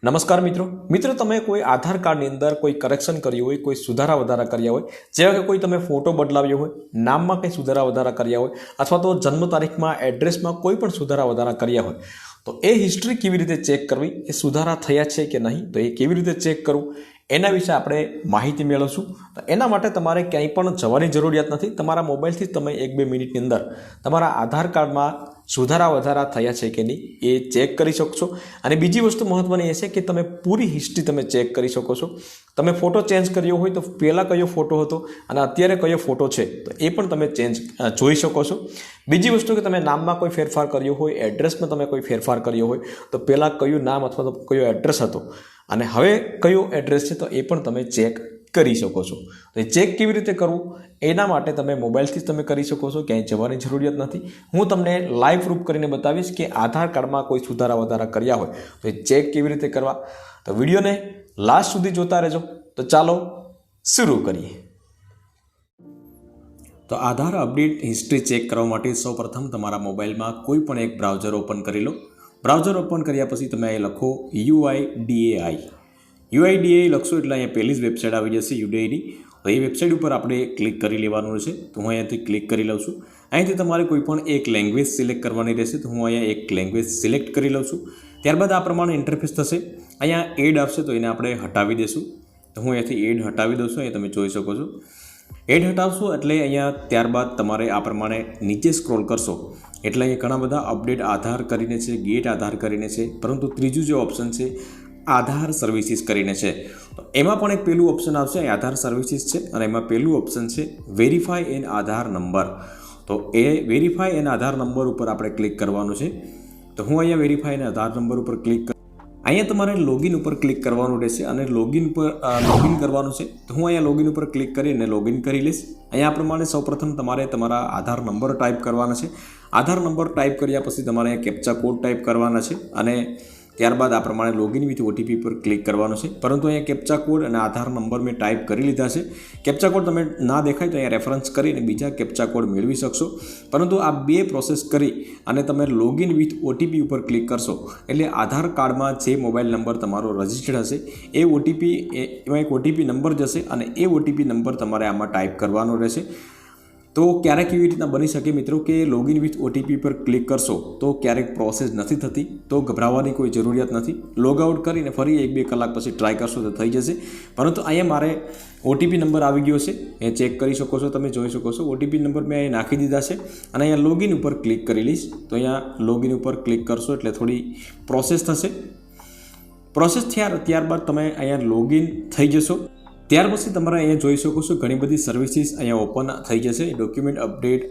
નમસ્કાર મિત્રો તમે કોઈ આધાર કાર્ડની અંદર કોઈ કરેક્શન કર્યું હોય, કોઈ સુધારા વધારા કર્યા હોય, જેવા કે કોઈ તમે ફોટો બદલાવ્યો હોય, નામમાં કંઈ સુધારા વધારા કર્યા હોય, અથવા તો જન્મ તારીખમાં એડ્રેસમાં કોઈ પણ સુધારા વધારા કર્યા હોય, તો એ હિસ્ટ્રી કેવી રીતે ચેક કરવી, એ સુધારા થયા છે કે નહીં, તો એ કેવી રીતે ચેક કરવું, એના વિશે આપણે માહિતી મેળવશું. તો એના માટે તમારે ક્યાંય પણ જવાની જરૂરિયાત નથી. તમારા મોબાઈલથી જ તમે 1-2 મિનિટની અંદર તમારા આધાર કાર્ડમાં સુધારા વધારા થયા છે કે નહીં એ ચેક કરી શકશો. અને બીજી વસ્તુ મહત્વની એ છે કે તમે પૂરી હિસ્ટ્રી તમે ચેક કરી શકો છો. તમે ફોટો ચેન્જ કર્યો હોય તો પહેલાં કયો ફોટો હતો અને અત્યારે કયો ફોટો છે તો એ પણ તમે જોઈ શકો છો. બીજી વસ્તુ કે તમે નામમાં કોઈ ફેરફાર કર્યો હોય, એડ્રેસમાં તમે કોઈ ફેરફાર કર્યો હોય તો પહેલાં કયું નામ અથવા તો કયો એડ્રેસ હતો અને હવે કયો એડ્રેસ છે તો એ પણ તમે ચેક કરી શકો છો. તો એ ચેક કેવી રીતે કરવું એના માટે તમે મોબાઈલથી જ તમે કરી શકો છો, ક્યાંય જવાની જરૂરિયાત નથી. હું તમને લાઈવ પ્રૂફ કરીને બતાવીશ કે આધાર કાર્ડમાં કોઈ સુધારા વધારા કર્યા હોય તો એ ચેક કેવી રીતે કરવા. તો વિડીયોને લાસ્ટ સુધી જોતા રહેજો. તો ચાલો શરૂ કરીએ. તો આધાર અપડેટ હિસ્ટ્રી ચેક કરવા માટે સૌપ્રથમ તમારા મોબાઈલમાં કોઈ પણ એક બ્રાઉઝર ઓપન કરી લો. બ્રાઉઝર ઓપન કર્યા પછી તમે અહીં લખો UIDAI. UIDAI લખશો એટલે અહીંયા પહેલી જ વેબસાઇટ આવી જશે UIDAI. તો એ વેબસાઇટ ઉપર આપણે ક્લિક કરી લેવાનું છે. તો હું અહીંયાથી ક્લિક કરી લઉં છું. અહીંથી તમારે કોઈ પણ એક લેંગ્વેજ સિલેક્ટ કરવાની રહેશે. તો હું અહીંયા એક લેંગ્વેજ સિલેક્ટ કરી લઉં છું. ત્યારબાદ આ પ્રમાણે ઇન્ટરફેસ થશે. અહીંયા એડ આવશે તો એને આપણે હટાવી દઈશું. તો હું અહીંયાથી એડ હટાવી દઉં છું. અહીંયા તમે જોઈ શકો છો. એડ હટાવશો એટલે અહીંયા ત્યારબાદ તમારે આ પ્રમાણે નીચે સ્ક્રોલ કરશો એટલે અહીંયા ઘણા બધા અપડેટ આધાર કરીને છે, ગેટ આધાર કરીને છે, પરંતુ ત્રીજું જે ઓપ્શન છે આધાર સર્વિસીસ કરીને છે. તો એમાં પણ એક પહેલું ઓપ્શન આવશે, આધાર સર્વિસીસ છે અને એમાં પહેલું ઓપ્શન છે વેરીફાઈ એન આધાર નંબર. તો એ વેરીફાઈ એન આધાર નંબર ઉપર આપણે ક્લિક કરવાનું છે. તો હું અહીંયા વેરીફાઈ એન આધાર નંબર ઉપર ક્લિક અહીંયા તમારે લોગિન ઉપર ક્લિક કરવાનું રહેશે અને લોગિન કરવાનું છે. તો હું અહીંયા લોગિન ઉપર ક્લિક કરીને લોગિન કરી લઈશ. અહીંયા પ્રમાણે સૌપ્રથમ તમારે તમારા આધાર નંબર ટાઈપ કરવાના છે. આધાર નંબર ટાઈપ કર્યા પછી તમારે અહીંયા કેપ્ચા કોડ ટાઈપ કરવાના છે અને ત્યારબાદ આ પ્રમાણે લોગિન વિથ OTP પર ક્લિક કરવાનું છે. પરંતુ અહીંયા કેપ્ચા કોડ અને આધાર નંબર મેં ટાઈપ કરી લીધા છે. કેપ્ચા કોડ તમે ના દેખાય તો અહીંયા રેફરન્સ કરીને બીજા કેપ્ચા કોડ મેળવી શકશો. પરંતુ આ બે પ્રોસેસ કરી અને તમે લોગિન વિથ OTP ઉપર ક્લિક કરશો એટલે આધાર કાર્ડમાં જે મોબાઈલ નંબર તમારો રજિસ્ટર્ડ હશે એ એમાં એક OTP નંબર જશે અને એ OTP નંબર તમારે આમાં ટાઈપ કરવાનો રહેશે. તો ક્યારેક એવી રીતના બની શકે મિત્રો કે લોગિન વિથ OTP પર ક્લિક કરશો તો ક્યારેક પ્રોસેસ નથી થતી, તો ગભરાવાની કોઈ જરૂરિયાત નથી. લોગઆઉટ કરીને ફરી 1-2 કલાક પછી ટ્રાય કરશો તો થઈ જશે. પરંતુ અહીંયા મારે OTP નંબર આવી ગયો છે, એ ચેક કરી શકો છો, તમે જોઈ શકો છો. OTP નંબર મેં અહીં નાખી દીધા છે અને અહીંયા લોગિન ઉપર ક્લિક કરી લઈશ. તો અહીંયા લોગિન ઉપર ક્લિક કરશો એટલે થોડી પ્રોસેસ થશે. પ્રોસેસ ત્યારબાદ તમે અહીંયા લોગિન થઈ જશો. ત્યાર પછી તમારે અહીંયા જોઈ શકો છો ઘણી બધી સર્વિસીસ અહીંયા ઓપન થઈ જશે. ડોક્યુમેન્ટ અપડેટ,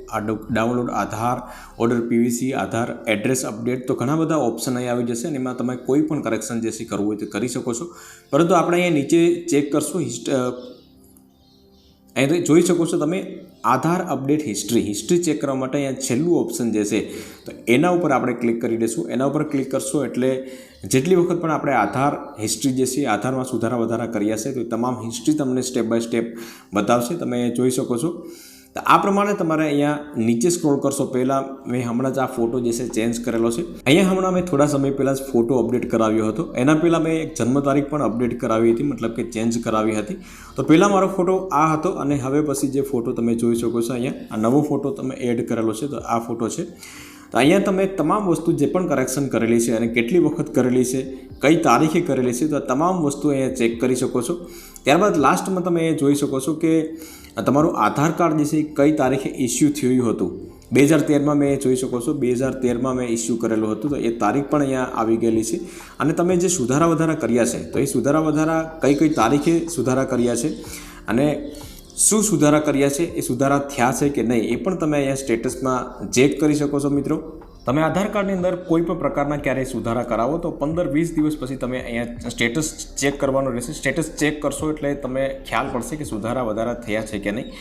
ડાઉનલોડ આધાર, ઓર્ડર PVC, આધાર એડ્રેસ અપડેટ, તો ઘણા બધા ઓપ્શન અહીંયા આવી જશે અને એમાં તમે કોઈ પણ કરેક્શન જે છે કરવું હોય તો કરી શકો છો. પરંતુ આપણે અહીંયા નીચે ચેક કરશું અહીં જોઈ શકો છો તમે આધાર અપડેટ હિસ્ટ્રી ચેક કરવા માટે અહીંયા છેલ્લું ઓપ્શન જે છે તો એના ઉપર આપણે ક્લિક કરી દઈશું. એના ઉપર ક્લિક કરશો એટલે જેટલી વખત પણ આપણે આધાર હિસ્ટ્રી જે છે આધારમાં સુધારા વધારા કર્યા છે તો તમામ હિસ્ટ્રી તમને સ્ટેપ બાય સ્ટેપ બતાવશે, તમે જોઈ શકો છો. તો આ પ્રમાણે તમારે અહીંયા નીચે સ્ક્રોલ કરશો. પહેલાં મેં હમણાં જ આ ફોટો જે છે ચેન્જ કરેલો છે. અહીંયા હમણાં મેં થોડા સમય પહેલાં જ ફોટો અપડેટ કરાવ્યો હતો. એના પહેલાં મેં એક જન્મ તારીખ પણ અપડેટ કરાવી હતી, મતલબ કે ચેન્જ કરાવી હતી. તો પહેલાં મારો ફોટો આ હતો અને હવે પછી જે ફોટો તમે જોઈ શકો છો અહીંયા આ નવો ફોટો તમે એડ કરેલો છે તો આ ફોટો છે. તો અહીંયા તમે તમામ વસ્તુ જે પણ કરેક્શન કરેલી છે અને કેટલી વખત કરેલી છે, કઈ તારીખે કરેલી છે, તો આ તમામ વસ્તુ અહીંયા ચેક કરી શકો છો. ત્યારબાદ લાસ્ટમાં તમે એ જોઈ શકો છો કે તમારું આધાર કાર્ડ જે છે કઈ તારીખે ઇસ્યુ થયું હતું. 2013માં મેં જોઈ શકો છો 2013માં મેં ઇસ્યુ કરેલું હતું. તો એ તારીખ પણ અહીંયા આવી ગયેલી છે. અને તમે જે સુધારા વધારા કર્યા છે તો એ સુધારા વધારા કઈ તારીખે સુધારા કર્યા છે અને શું સુધારા કર્યા છે, એ સુધારા થયા છે કે નહીં એ પણ તમે અહીંયા સ્ટેટસમાં ચેક કરી શકો છો. મિત્રો તમે આધાર કાર્ડની અંદર કોઈ પણ પ્રકારના ક્યારેય સુધારા કરાવો તો 15-20 દિવસ પછી તમે અહીંયા સ્ટેટસ ચેક કરવાનું રહેશે. સ્ટેટસ ચેક કરશો એટલે તમે ખ્યાલ પડશે કે સુધારા વધારા થયા છે કે નહીં.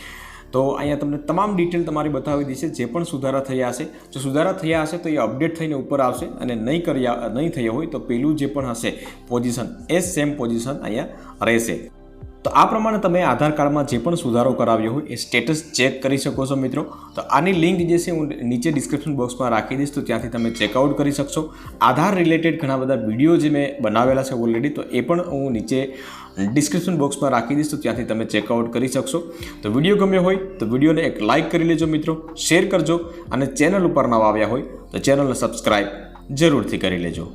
તો અહીંયા તમને તમામ ડિટેલ તમારી બતાવી દેશે જે પણ સુધારા થયા હશે. જો સુધારા થયા હશે તો એ અપડેટ થઈને ઉપર આવશે અને નહીં થયા હોય તો પેલું જે પણ હશે પોઝિશન એ સેમ પોઝિશન અહીંયા રહેશે. તો આ પ્રમાણે તમે આધાર કાર્ડમાં જે પણ સુધારો કરાવ્યો હોય એ સ્ટેટસ ચેક કરી શકો છો મિત્રો. તો આની લિંક જે છે હું નીચે ડિસ્ક્રિપ્શન બોક્સમાં રાખી દઈશ, તો ત્યાંથી તમે ચેકઆઉટ કરી શકશો. આધાર રિલેટેડ ઘણા બધા વિડીયો જે મેં બનાવેલા છે ઓલરેડી, તો એ પણ હું નીચે ડિસ્ક્રિપ્શન બોક્સમાં રાખી દઈશ, તો ત્યાંથી તમે ચેકઆઉટ કરી શકશો. તો વિડીયો ગમ્યો હોય તો વિડીયોને એક લાઇક કરી લેજો મિત્રો, શેર કરજો, અને ચેનલ ઉપર નવા આવ્યા હોય તો ચેનલને સબસ્ક્રાઈબ જરૂરથી કરી લેજો.